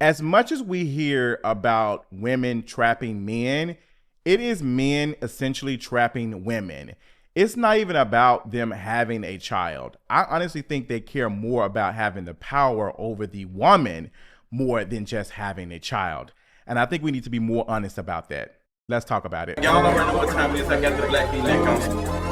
As much as we hear about women trapping men, it is men essentially trapping women. It's not even about them having a child. I honestly think they care more about having the power over the woman more than just having a child. And I think we need to be more honest about that. Let's talk about it. Y'all already know what time it is. I got the black V-neck on.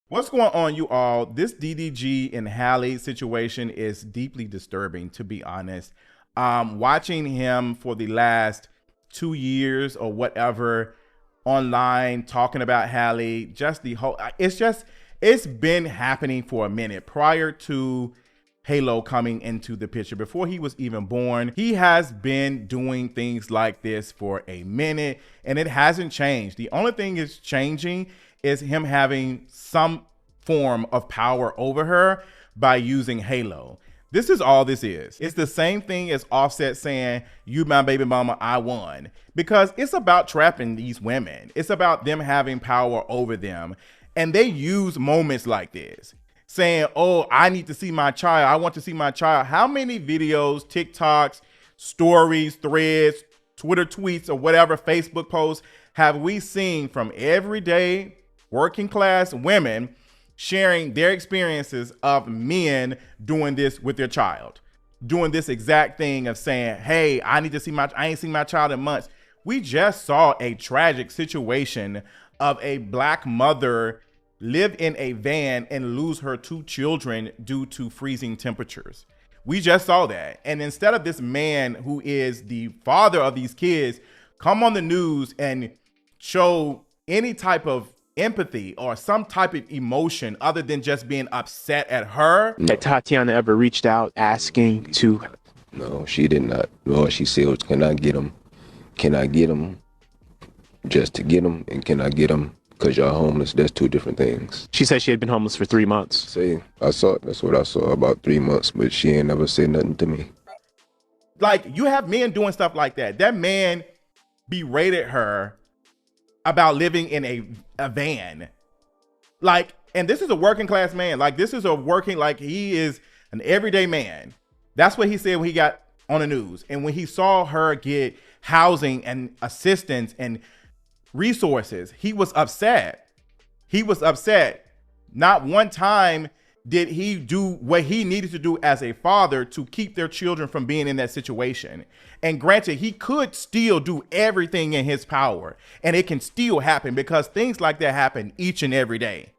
What's going on, you all? This DDG and Halle situation is deeply disturbing, to be honest. Watching him for the last 2 years or whatever online talking about Halle, just the whole, it's been happening for a minute. Prior to Halo coming into the picture, before he was even born, he has been doing things like this for a minute, and it hasn't changed. The only thing is changing is him having some form of power over her by using Halo. This is all this is. It's the same thing as Offset saying, "You my baby mama, I won." Because it's about trapping these women. It's about them having power over them. And they use moments like this, saying, "Oh, I need to see my child. I want to see my child." How many videos, TikToks, stories, threads, Twitter tweets, or whatever, Facebook posts have we seen from everyday working class women sharing their experiences of men doing this with their child, doing this exact thing of saying, "Hey, I ain't seen my child in months." We just saw a tragic situation of a black mother live in a van and lose her 2 children due to freezing temperatures. We just saw that. And instead of this man who is the father of these kids come on the news and show any type of empathy or some type of emotion other than just being upset at her. Had Tatiana ever reached out asking to? No, she did not. All she said was, "Can I get him? Can I get him just to get him? And can I get him because y'all homeless?" That's 2 different things. She said she had been homeless for 3 months. See, that's what I saw, about 3 months, but she ain't never said nothing to me. Like, you have men doing stuff like that. That man berated her about living in a van. Like, and this is a working class man. Like, this is he is an everyday man. That's what he said when he got on the news. And when he saw her get housing and assistance and resources, he was upset. He was upset. Not one time did he do what he needed to do as a father to keep their children from being in that situation. And granted, he could still do everything in his power, and it can still happen because things like that happen each and every day.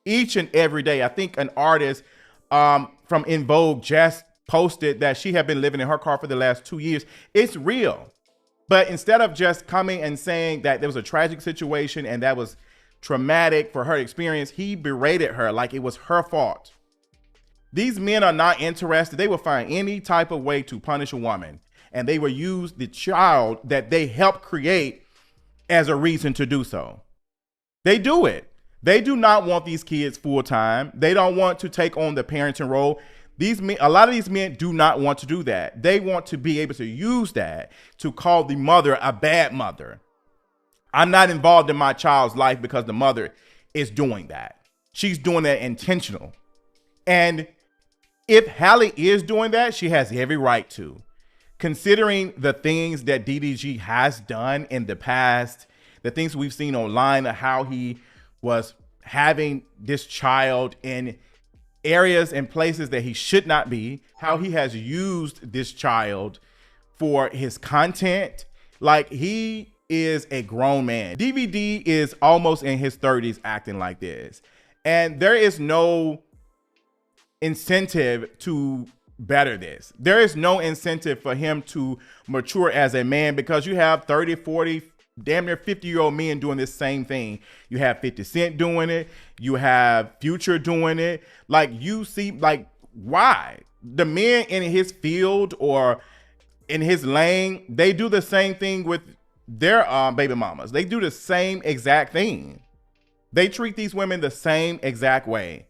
Each and every day. I think an artist from In Vogue just posted that she had been living in her car for the last 2 years. It's real. But instead of just coming and saying that there was a tragic situation and that was traumatic for her experience, he berated her like it was her fault. These men are not interested. They will find any type of way to punish a woman, and they will use the child that they helped create as a reason to do so. They do it. They do not want these kids full time. They don't want to take on the parenting role. These men, a lot of these men do not want to do that. They want to be able to use that to call the mother a bad mother. I'm not involved in my child's life because the mother is doing that. She's doing that intentional. And if Halle is doing that, she has every right to. Considering the things that DDG has done in the past, the things we've seen online, how he was having this child in areas and places that he should not be, how he has used this child for his content. Like, he is a grown man. DVD is almost in his 30s acting like this. And there is no incentive to better this. There is no incentive for him to mature as a man because you have 30, 40, damn near 50-year-old men doing this same thing. You have 50 Cent doing it. You have Future doing it. Like, you see, like, why? The men in his field or in his lane, they do the same thing with their baby mamas. They do the same exact thing. They treat these women the same exact way.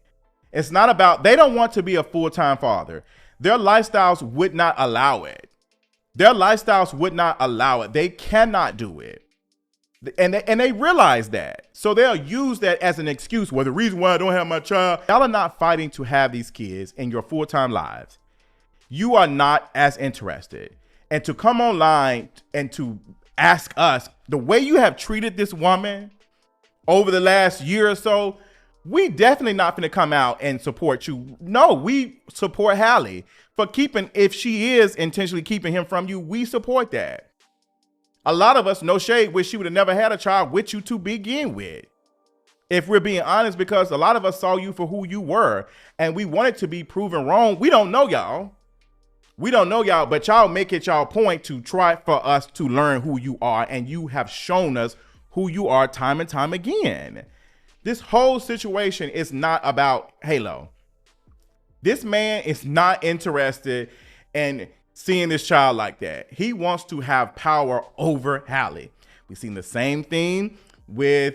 It's not about, they don't want to be a full-time father. Their lifestyles would not allow it. Their lifestyles would not allow it. They cannot do it. And they realize that. So they'll use that as an excuse. Well, the reason why I don't have my child, y'all are not fighting to have these kids in your full-time lives. You are not as interested. And to come online and to ask us the way you have treated this woman over the last year or so, we definitely not going to come out and support you. No, we support Halle for keeping, if she is intentionally keeping him from you, we support that. A lot of us, no shade, wish she would have never had a child with you to begin with. If we're being honest, because a lot of us saw you for who you were and we wanted to be proven wrong. We don't know y'all. We don't know y'all, but y'all make it y'all point to try for us to learn who you are. And you have shown us who you are time and time again. This whole situation is not about Halo. This man is not interested in seeing this child like that. He wants to have power over Halle. We've seen the same thing with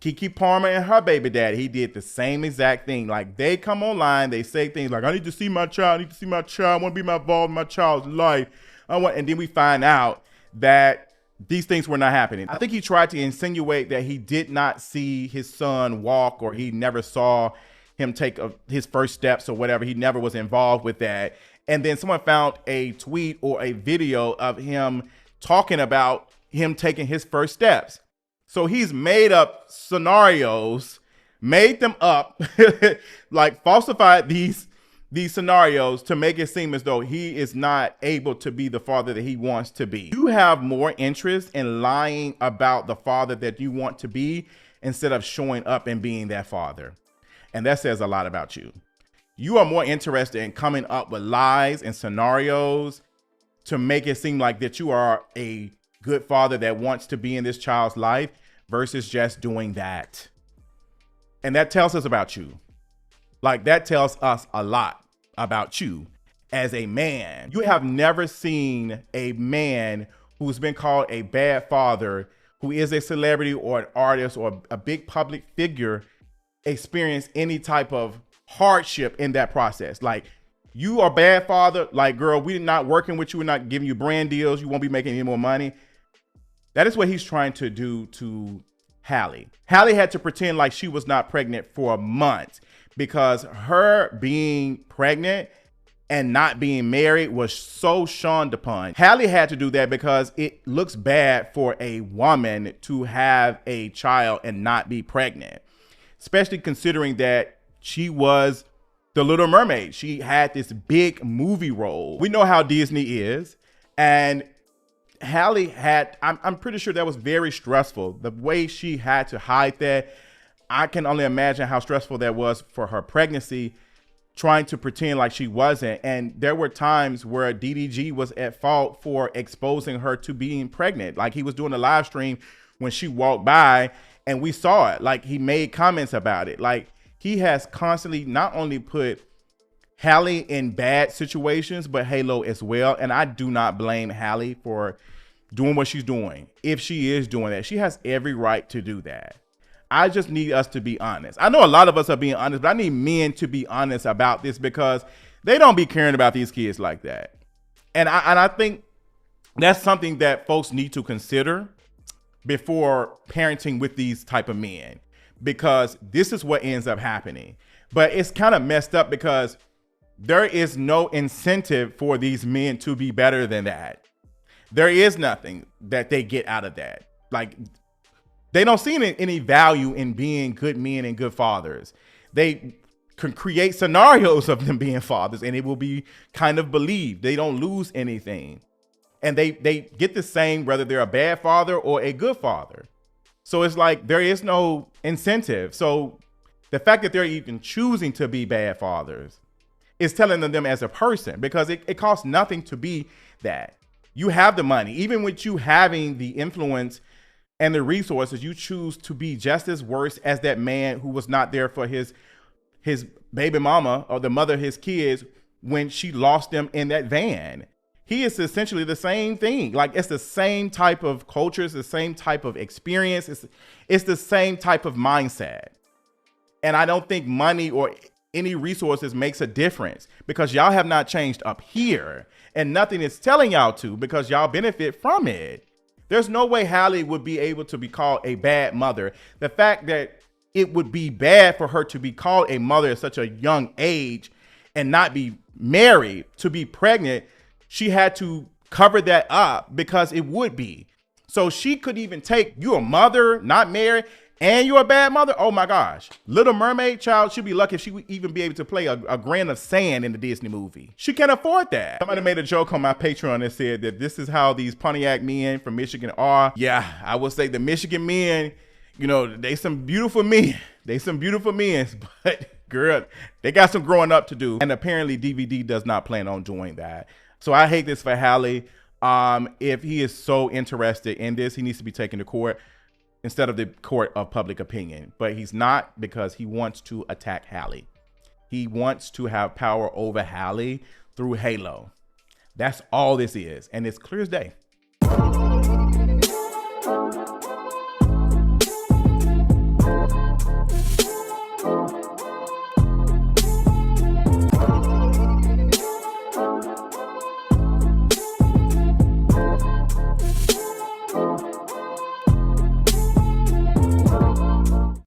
Keke Palmer and her baby daddy. He did the same exact thing. Like, they come online, they say things like, I need to see my child, I want to be involved in my child's life. And then we find out that these things were not happening. I think he tried to insinuate that he did not see his son walk, or he never saw him take his first steps or whatever. He never was involved with that. And then someone found a tweet or a video of him talking about him taking his first steps. So he's made up scenarios, made them up, like falsified these scenarios to make it seem as though he is not able to be the father that he wants to be. You have more interest in lying about the father that you want to be instead of showing up and being that father. And that says a lot about you. You are more interested in coming up with lies and scenarios to make it seem like that you are a good father that wants to be in this child's life versus just doing that. And that tells us about you. Like, that tells us a lot about you as a man. You have never seen a man who's been called a bad father, who is a celebrity or an artist or a big public figure, experience any type of hardship in that process. Like, you are a bad father. Like, girl, we're not working with you. We're not giving you brand deals. You won't be making any more money. That is what he's trying to do to Halle. Halle had to pretend like she was not pregnant for a month because her being pregnant and not being married was so shunned upon. Halle had to do that because it looks bad for a woman to have a child and not be pregnant, especially considering that she was the Little Mermaid. She had this big movie role. We know how Disney is. And Halle had, I'm pretty sure that was very stressful. The way she had to hide that, I can only imagine how stressful that was for her pregnancy, trying to pretend like she wasn't. And there were times where DDG was at fault for exposing her to being pregnant. Like, he was doing a live stream when she walked by and we saw it. Like, he made comments about it. Like, he has constantly not only put Halle in bad situations, but Halo as well. And I do not blame Halle for doing what she's doing. If she is doing that, she has every right to do that. I just need us to be honest. I know a lot of us are being honest, but I need men to be honest about this because they don't be caring about these kids like that. And I think that's something that folks need to consider before parenting with these type of men, because this is what ends up happening. But it's kind of messed up because there is no incentive for these men to be better than that. There is nothing that they get out of that. Like, they don't see any value in being good men and good fathers. They can create scenarios of them being fathers and it will be kind of believed. They don't lose anything. And they get the same whether they're a bad father or a good father. So it's like there is no incentive. So the fact that they're even choosing to be bad fathers is telling them as a person, because it costs nothing to be that. You have the money. Even with you having the influence and the resources, you choose to be just as worse as that man who was not there for his baby mama or the mother of his kids when she lost them in that van. He is essentially the same thing. Like, it's the same type of culture. It's the same type of experience. It's the same type of mindset. And I don't think money or any resources makes a difference, because y'all have not changed up here and nothing is telling y'all to, because y'all benefit from it. There's no way Halle would be able to be called a bad mother. The fact that it would be bad for her to be called a mother at such a young age and not be married, to be pregnant, she had to cover that up because it would be. So she could even take, you a mother, not married, and you're a bad mother? Oh my gosh. Little Mermaid, child, she'd be lucky if she would even be able to play a grain of sand in the Disney movie. She can't afford that. Somebody made a joke on my Patreon and said that this is how these Pontiac men from Michigan are. Yeah, I would say the Michigan men, you know, they some beautiful men. They some beautiful men, but girl, they got some growing up to do. And apparently DVD does not plan on doing that. So I hate this for Halle. If he is so interested in this, he needs to be taken to court instead of the court of public opinion. But he's not, because he wants to attack Halle. He wants to have power over Halle through Halo. That's all this is. And it's clear as day.